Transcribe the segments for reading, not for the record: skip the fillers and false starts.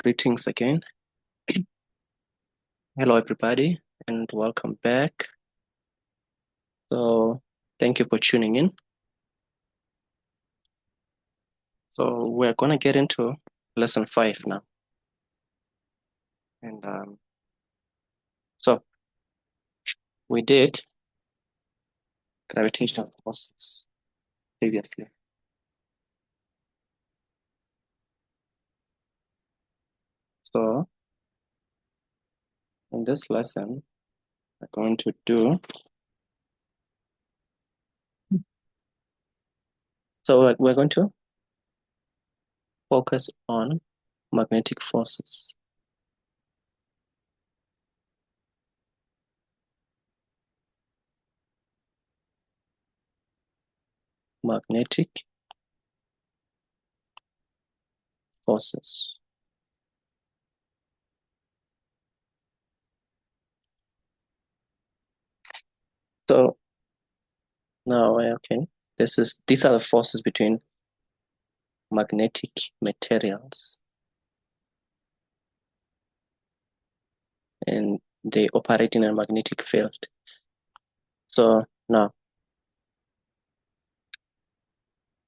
Greetings again. Hello, everybody, and welcome back. So, thank you for tuning in. So, we're going to get into lesson 5 now. And so, we did gravitational forces previously. So, in this lesson, we're going to do. So, we're going to focus on magnetic forces. Magnetic forces. So, now, okay, these are the forces between magnetic materials, and they operate in a magnetic field. So now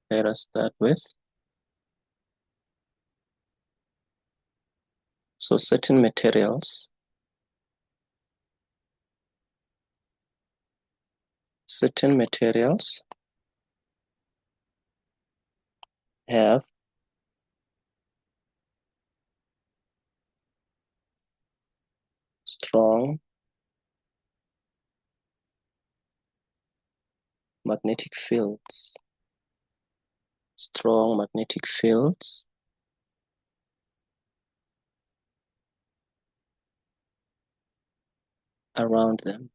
let us start with, so certain materials have strong magnetic fields, around them.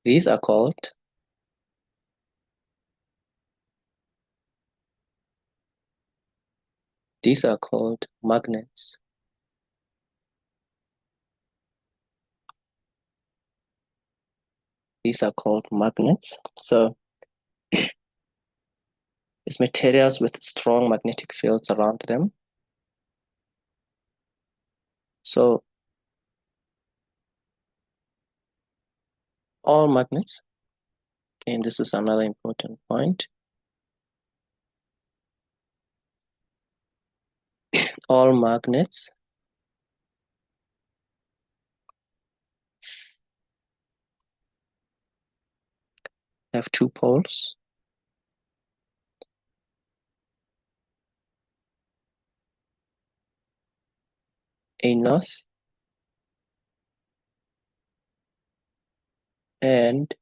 These are called magnets. These are called magnets. So it's materials with strong magnetic fields around them. So all magnets, and this is another important point, all magnets have two poles. A north and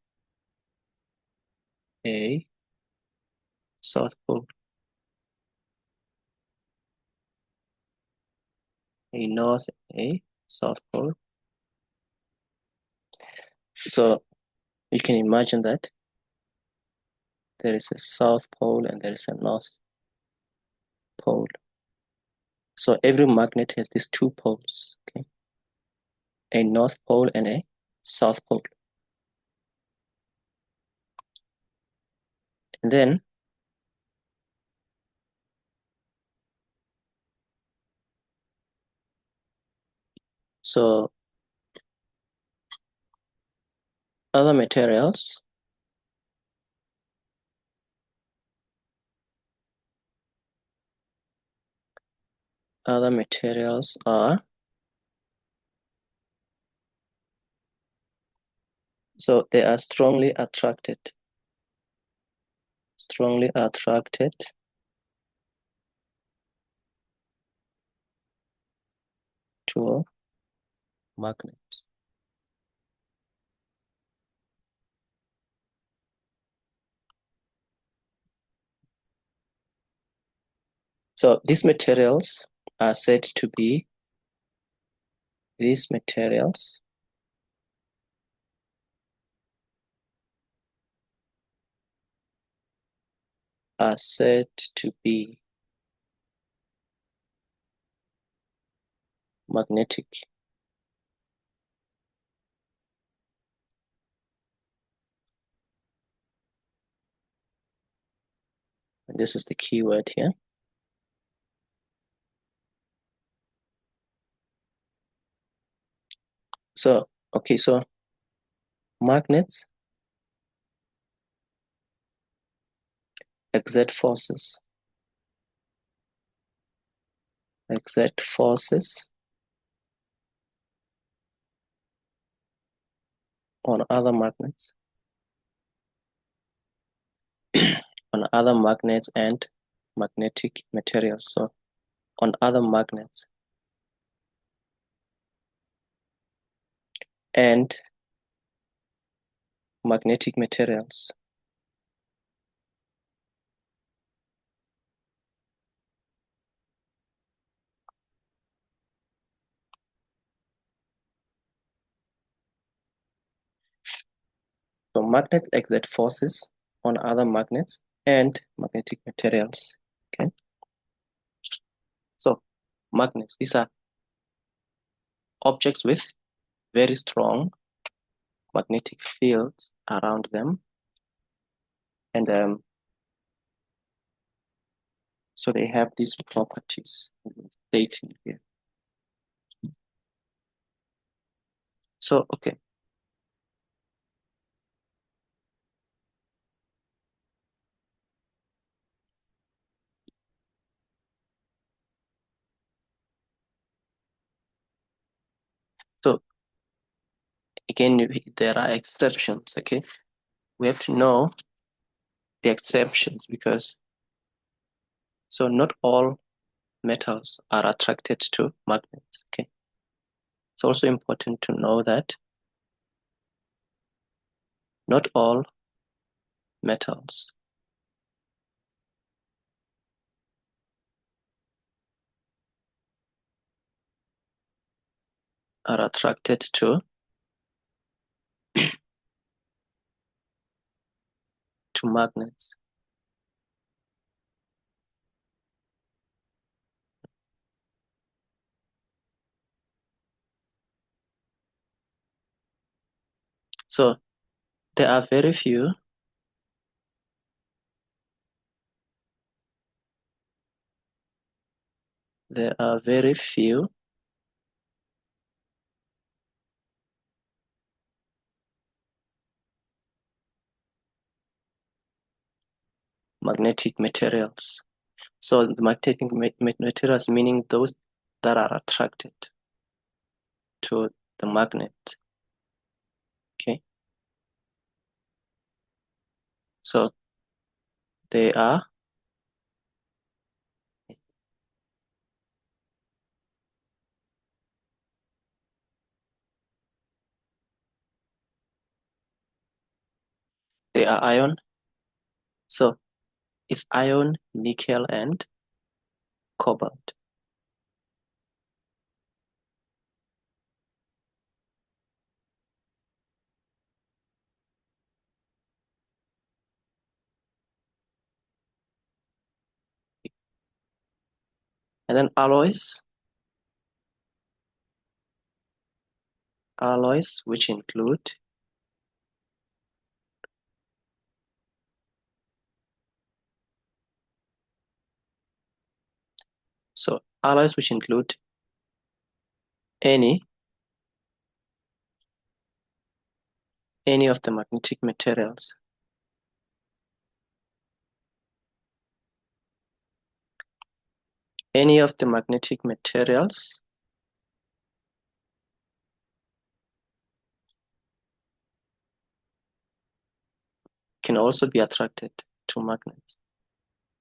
a south pole. A north, a south pole. So you can imagine that there is a south pole and there is a north pole. So every magnet has these two poles, okay? A north pole and a south pole. And then so other materials are, so they are strongly attracted to magnets. So these materials are said to be magnetic. This is the key word here. So, okay, so magnets exert forces on other magnets on other magnets and magnetic materials. So on other magnets and magnetic materials. So magnets exert forces on other magnets and magnetic materials. Okay. So magnets, these are objects with very strong magnetic fields around them. And so they have these properties stated here. So, okay. So again, there are exceptions, okay? We have to know the exceptions because so not all metals are attracted to magnets, okay? It's also important to know that not all metals are attracted to magnets. So there are very few magnetic materials. So the magnetic materials meaning those that are attracted to the magnet. Okay. So they are iron. So it's iron, nickel, and cobalt. And then alloys which include alloys which include any of the magnetic materials. Any of the magnetic materials can also be attracted to magnets.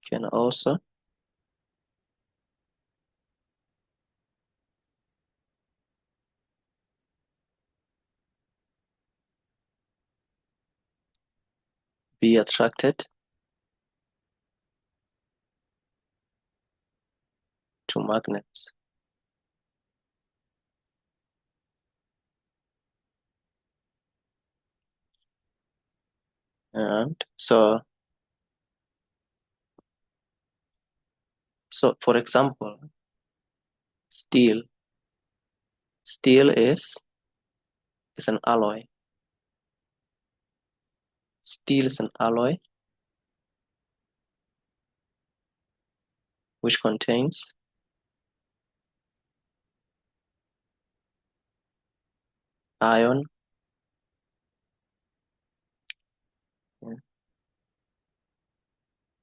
Can also be attracted to magnets. And so for example, steel is an alloy. Steel is an alloy which contains iron. Yeah.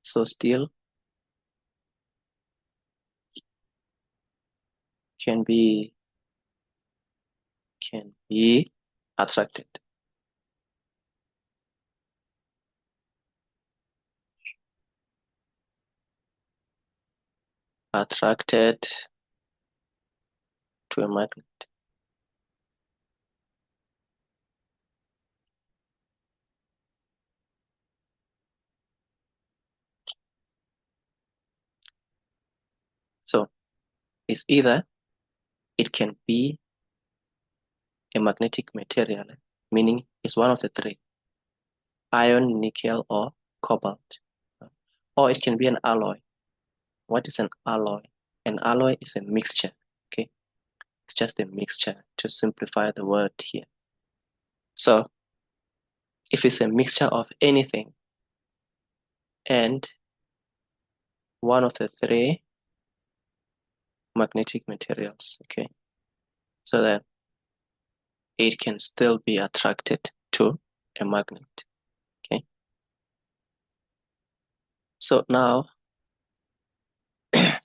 So steel can be attracted. Attracted to a magnet. So it's either it can be a magnetic material, meaning it's one of the three: iron, nickel, or cobalt. Or it can be an alloy. What is an alloy? An alloy is a mixture. Okay, it's just a mixture to simplify the word here. So if it's a mixture of anything and one of the three magnetic materials, okay, so that it can still be attracted to a magnet. Okay, so now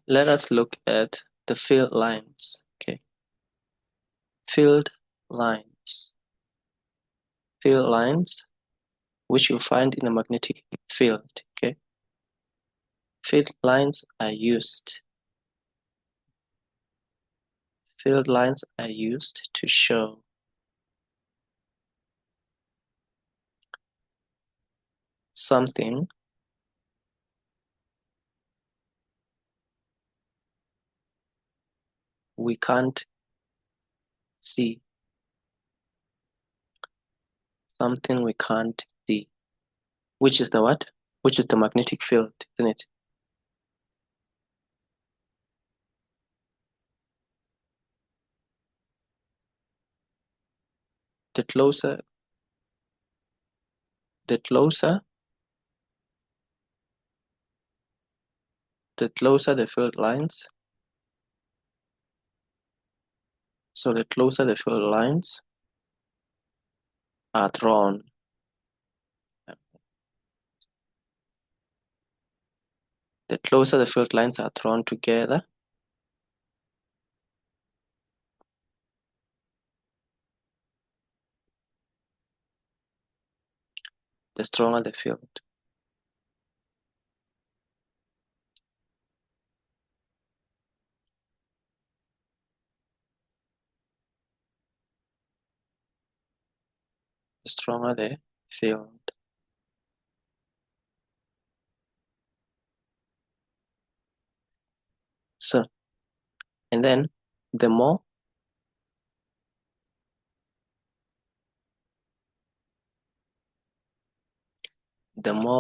let us look at the field lines. Okay, field lines. Field lines, which you find in a magnetic field. Okay, field lines are used. Field lines are used to show something we can't see. Something we can't see. Which is the what? Which is the magnetic field, isn't it? The closer, the closer, the closer the field lines. So the closer the field lines are drawn, the closer the field lines are drawn together, the stronger the field. The stronger the field. So, and then the more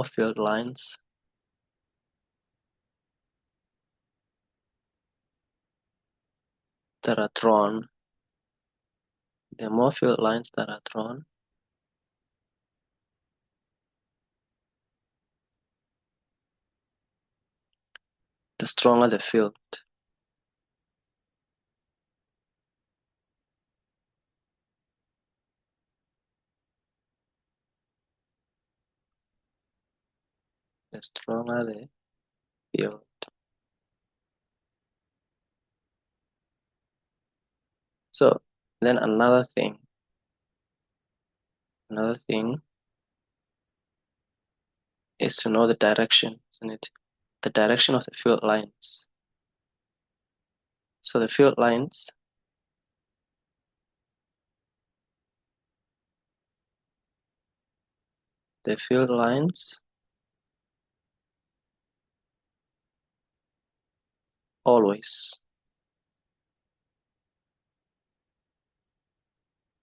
field lines that are drawn, the more field lines that are drawn, the stronger the field. The stronger the field. So then another thing is to know the direction, isn't it? The direction of the field lines. So the field lines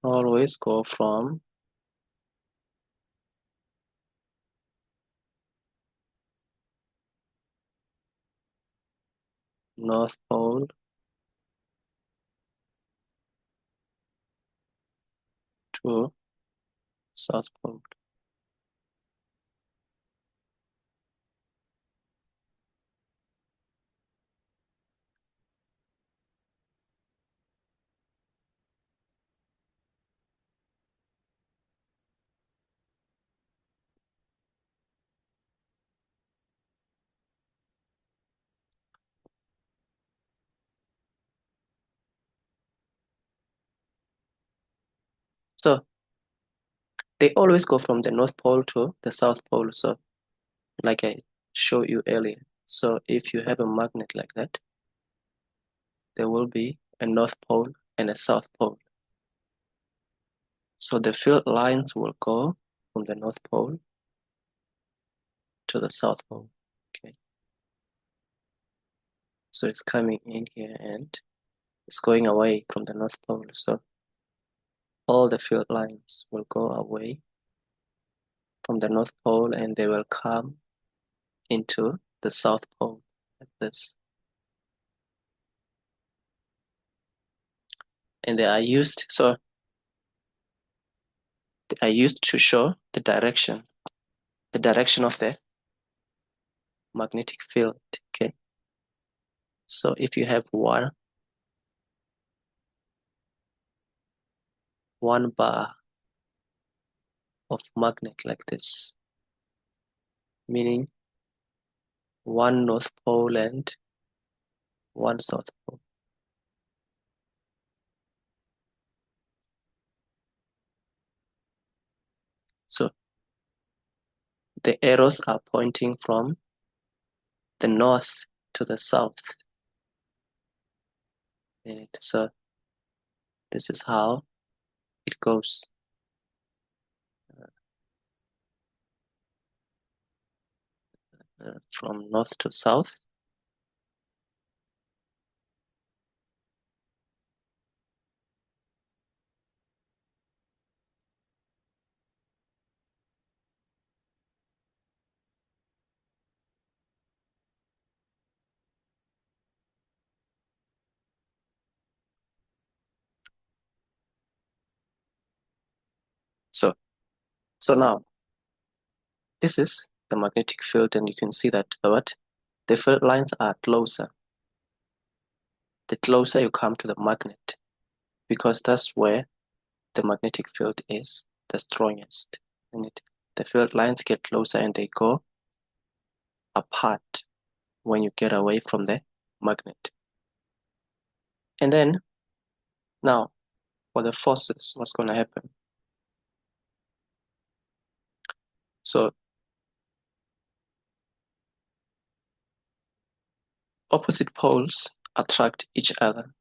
always go from North Pole to South Pole. they always go from the North Pole to the South Pole. So like I showed you earlier. So if you have a magnet like that, there will be a North Pole and a South Pole. So the field lines will go from the North Pole to the South Pole. Okay. So it's coming in here and it's going away from the North Pole. So all the field lines will go away from the North Pole and they will come into the South Pole like this. And they are used, so they are used to show the direction of the magnetic field. Okay. So if you have one bar of magnet like this, meaning one North Pole and one South Pole. So the arrows are pointing from the north to the south. So this is how it goes. From north to south. So now this is the magnetic field, and you can see that the field lines are closer. The closer you come to the magnet, because that's where the magnetic field is the strongest. And the field lines get closer and they go apart when you get away from the magnet. And then now for the forces, what's going to happen? So opposite poles attract each other.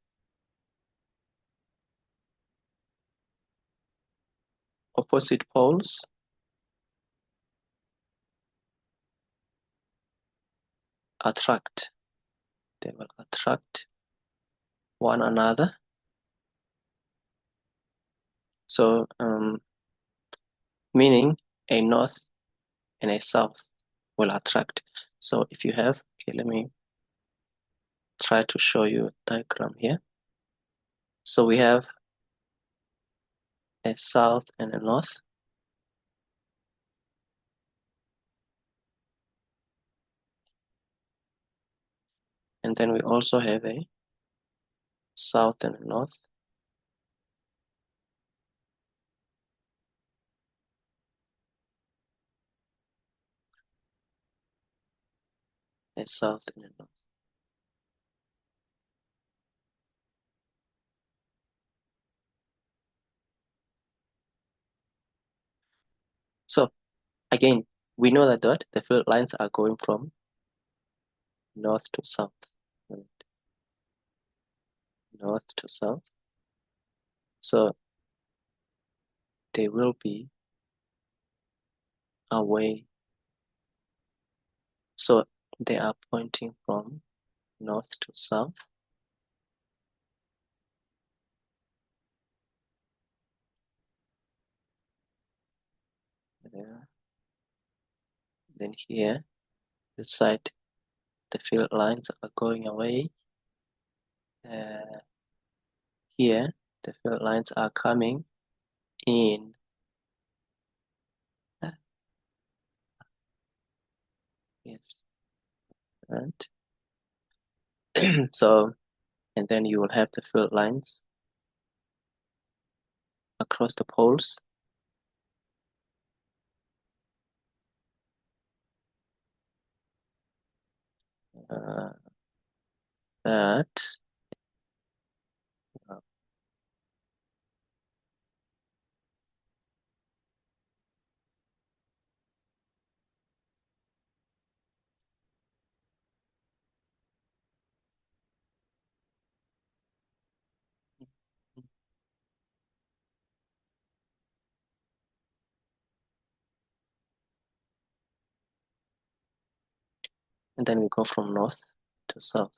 Opposite poles attract. They will attract one another. So meaning a north and a south will attract. So if you have, okay, let me try to show you a diagram here. So we have a south and a north. And then we also have a south and a north. A south and a north. So again, we know that the field lines are going from north to south. Right? North to south. So they will be away. So they are pointing from north to south. There. Then here, this side, the field lines are going away. Here, the field lines are coming in. Yes. And so, and then you will have the field lines across the poles. Uh, that and then we go from north to south.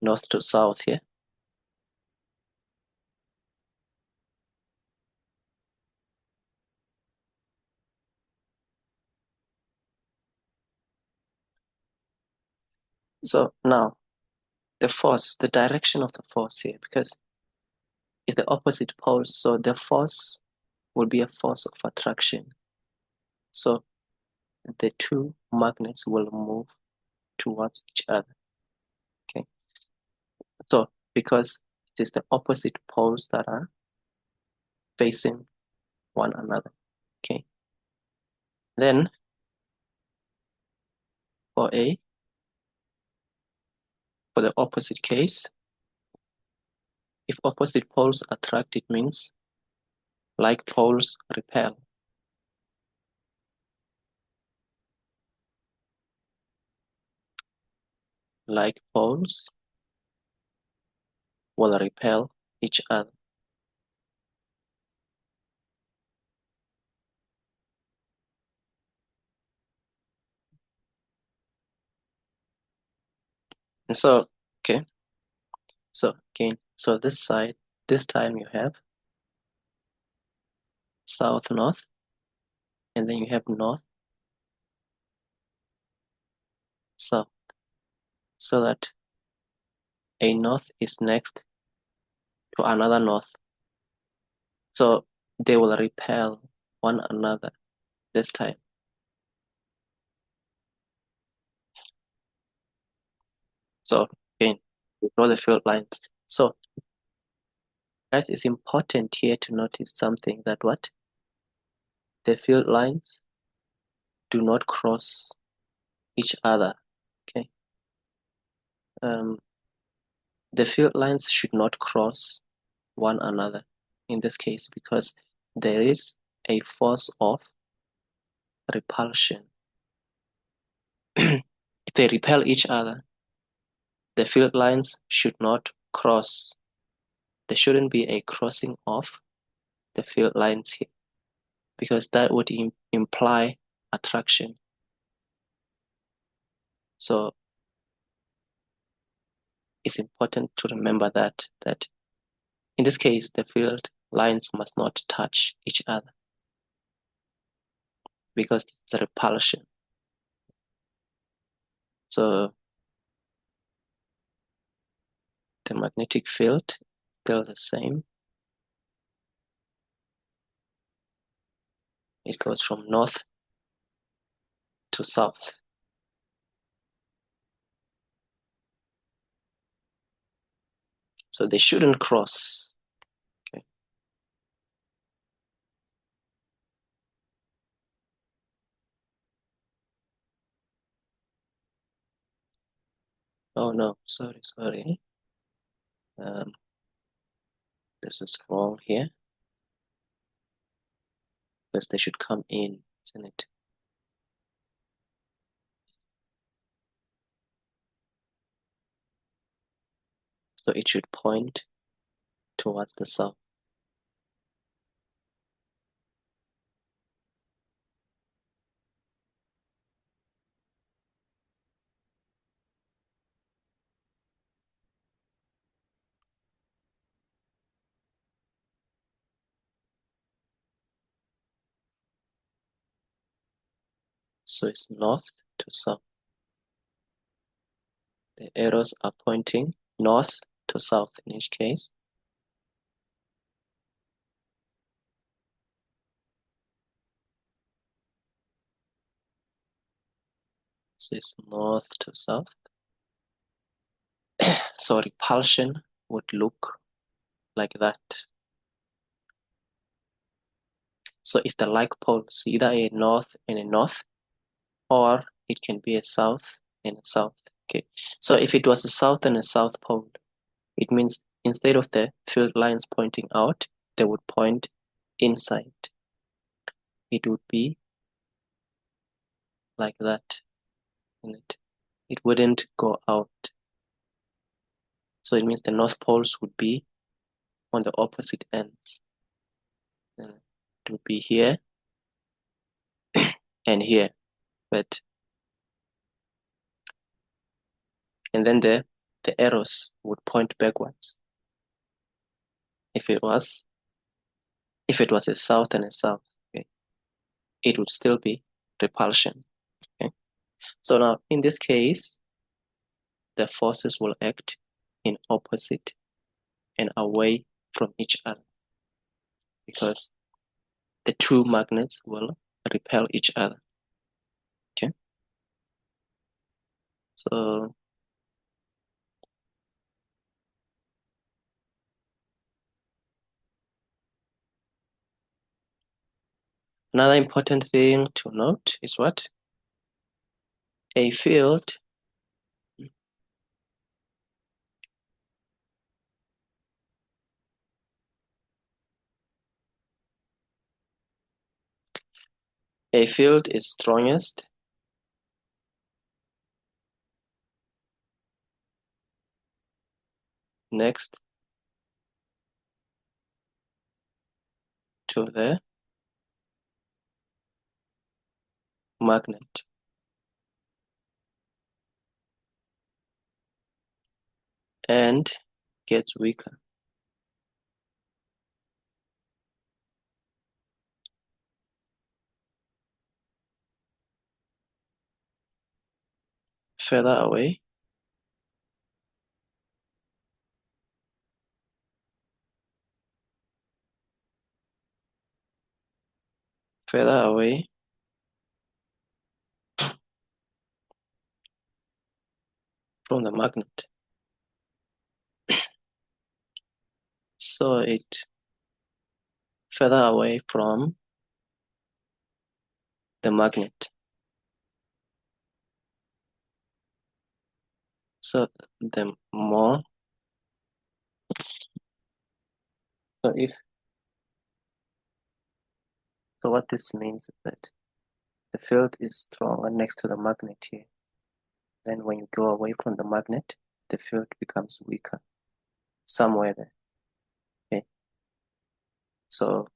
North to south here. So now the force, the direction of the force here, because it's the opposite poles, so the force will be a force of attraction. So the two magnets will move towards each other. Okay. So because it is the opposite poles that are facing one another. Okay. Then for the opposite case, if opposite poles attract, it means like poles repel. Like poles will repel each other. And so, okay, so again, so this side, this time you have south, north, and then you have north, south, so that a north is next to another north. So they will repel one another this time. So again, we draw the field lines. So guys, it's important here to notice something that what? The field lines do not cross each other. Okay. The field lines should not cross one another in this case because there is a force of repulsion. If they repel each other, the field lines should not cross. There shouldn't be a crossing of the field lines here because that would imply attraction. So it's important to remember that in this case, the field lines must not touch each other because it's a repulsion. So the magnetic field still the same. It goes from north to south. So they shouldn't cross. Okay. Oh no, sorry. This is wrong here. Because they should come in, isn't it? So it should point towards the south. So it's north to south. The arrows are pointing north to south in each case. So it's north to south. So repulsion would look like that. So it's the like poles, either a north and a north, or it can be a south and a south. Okay. So if it was a south and a south pole, it means instead of the field lines pointing out, they would point inside. It would be like that. in it. It wouldn't go out. So it means the North Poles would be on the opposite ends. It would be here and here, but and then the arrows would point backwards. If it was a south and a south, okay, it would still be repulsion. Okay. So now in this case, the forces will act in opposite and away from each other because the two magnets will repel each other. Okay. So another important thing to note is what? A field is strongest next to the magnet. And gets weaker. Further away, further away, from the magnet. So it further away from the magnet. So the more, so if, so what this means is that the field is stronger next to the magnet here. Then when you go away from the magnet, the field becomes weaker somewhere there. Okay. So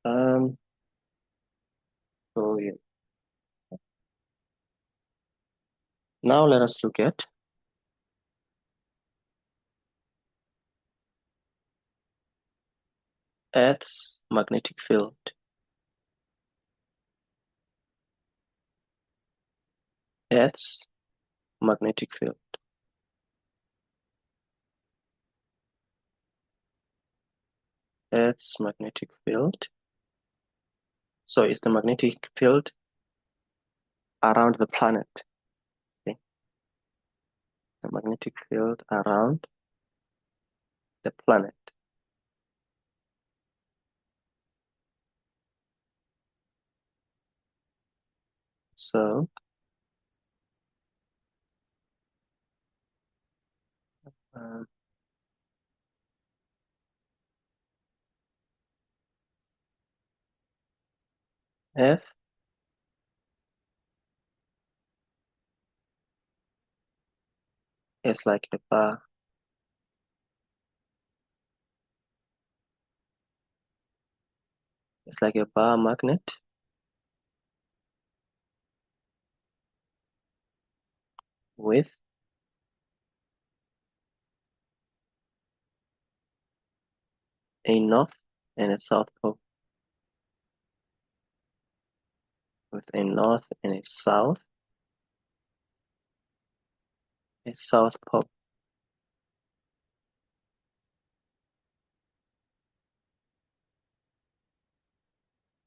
um so yeah. Now let us look at Earth's magnetic field. Earth's magnetic field. Earth's magnetic field. So it's the magnetic field around the planet. Okay. The magnetic field around the planet. So um, F is like a bar. It's like a bar magnet with a north and a south pole. With a north and a south pole.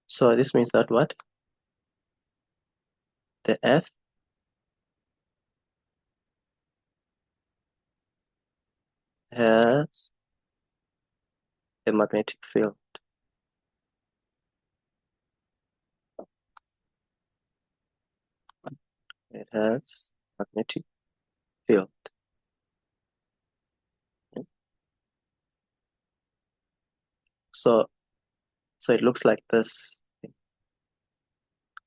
So this means that what? The Earth has a magnetic field. It has magnetic field. So So it looks like this. Let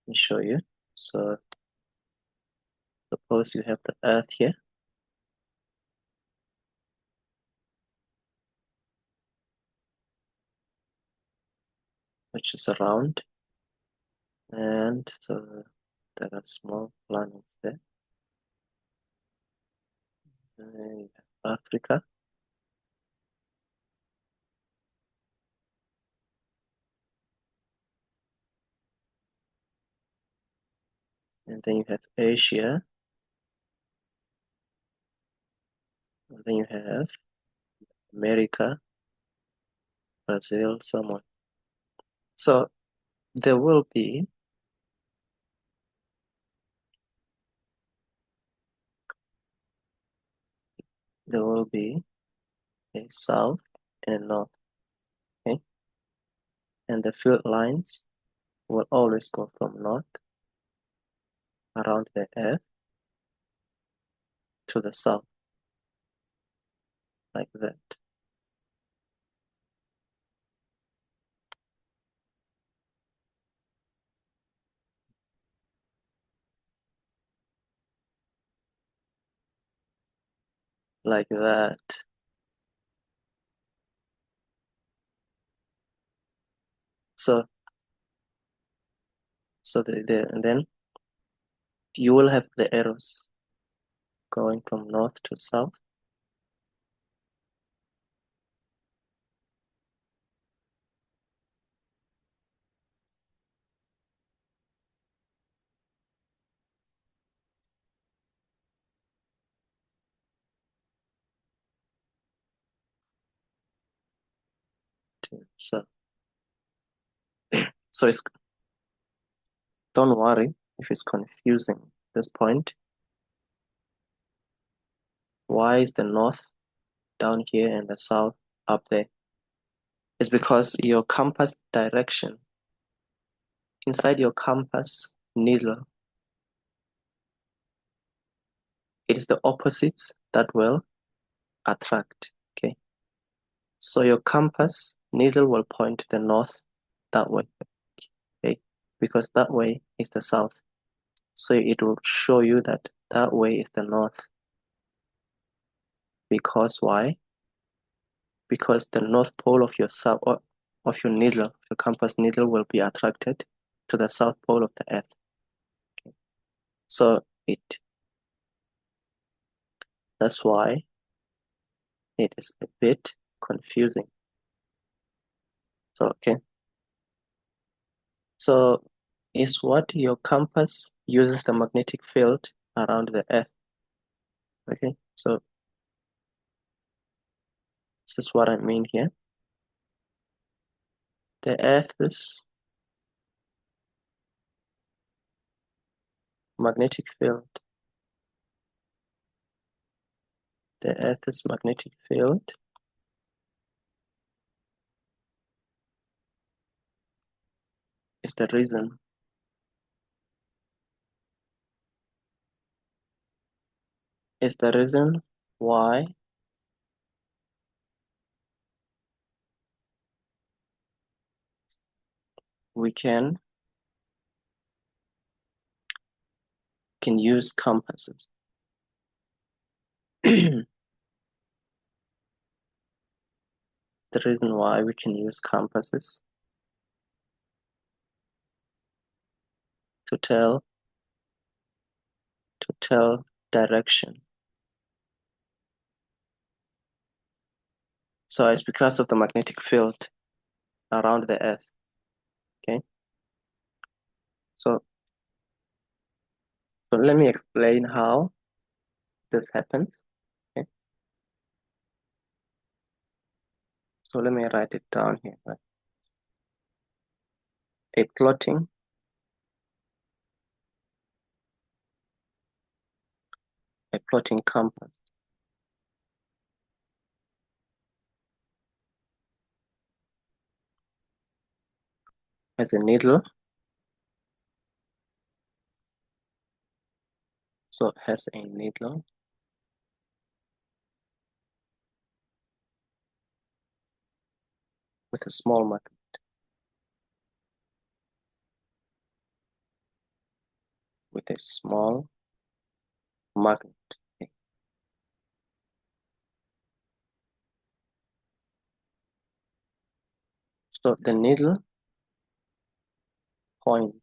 me show you. So suppose you have the Earth here. Which is around, and so there are small planets there. And you have Africa. And then you have Asia. And then you have America, Brazil, someone. So there will be a south and a north. Okay. And the field lines will always go from north around the Earth to the south, like that. Like that. So and then you will have the arrows going from north to south. So so it's don't worry if it's confusing at this point. Why is the north down here and the south up there? It's because your compass direction inside your compass needle, it is the opposites that will attract. Okay. So your compass needle will point to the north that way. Okay. Because that way is the south. So it will show you that that way is the north. Because why? Because the north pole of your of your needle, your compass needle, will be attracted to the south pole of the Earth. Okay. So that's why it is a bit confusing. So okay. So is what your compass uses the magnetic field around the Earth. Okay. So this is what I mean here. The Earth's magnetic field. The Earth's magnetic field is the reason why we can use compasses. The reason why we can use compasses to tell direction. So it's because of the magnetic field around the Earth. Okay. So let me explain how this happens. Okay. So let me write it down here. Right? A plotting compass has a needle. So it has a needle with a small magnet. with a small magnet. Okay. So the needle point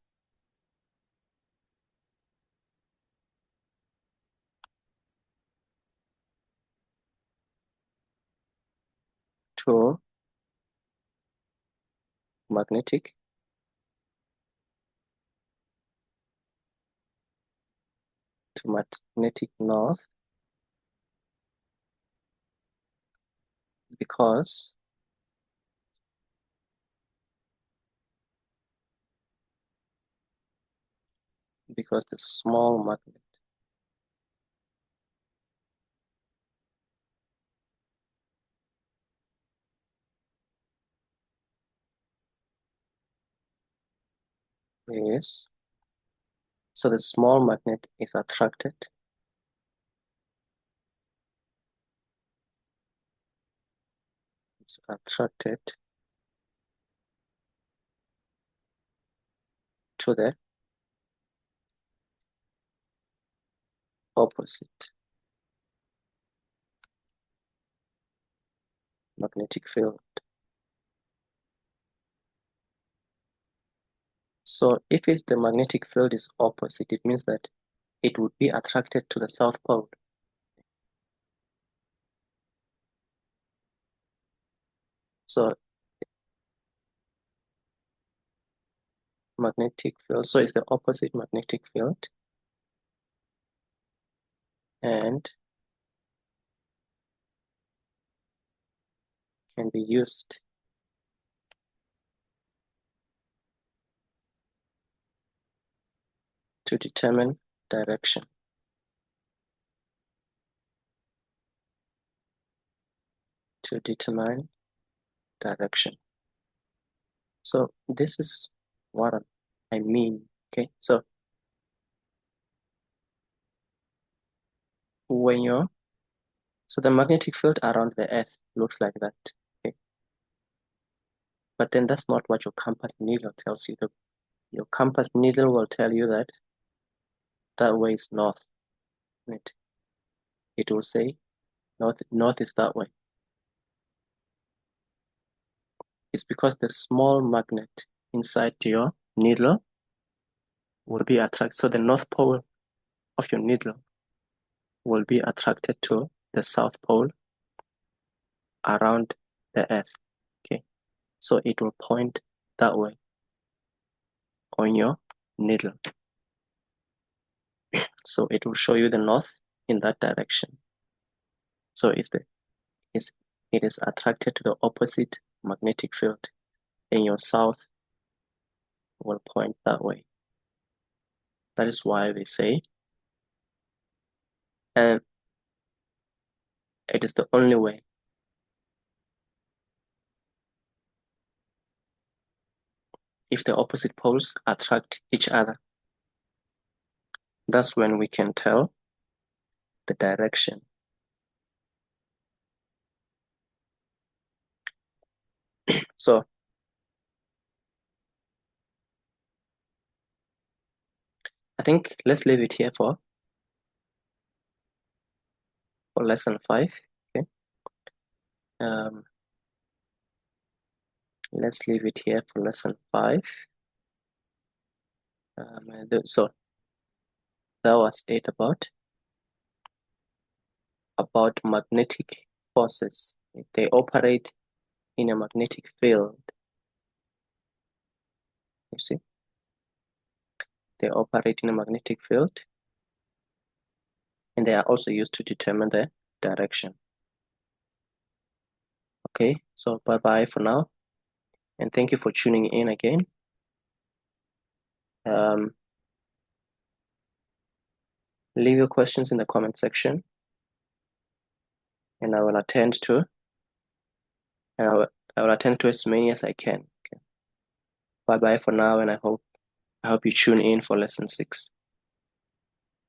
to magnetic north because the small magnet is so the small magnet is attracted to the opposite magnetic field. So if it's the magnetic field is opposite, it means that it would be attracted to the South Pole. So magnetic field, so it's the opposite magnetic field, and can be used to determine direction. To determine direction. So this is what I mean. Okay, so when you're so the magnetic field around the Earth looks like that. Okay, but then that's not what your compass needle tells you. Your compass needle will tell you that that way is north. Right? It will say north is that way. It's because the small magnet inside your needle will be attracted. So the north pole of your needle will be attracted to the south pole around the Earth. Okay, so it will point that way on your needle. So it will show you the north in that direction. So it is attracted to the opposite magnetic field, and your south will point that way. That is why they say, and it is the only way. If the opposite poles attract each other, that's when we can tell the direction. So I think let's leave it here for lesson 5. Okay. Let's leave it here for lesson 5. So that was it about magnetic forces. They operate in a magnetic field. You see, they operate in a magnetic field, and they are also used to determine the direction. Okay, so bye-bye for now, and thank you for tuning in again. Leave your questions in the comment section, and I will attend to as many as I can. Okay. Bye-bye for now, and I hope you tune in for lesson 6.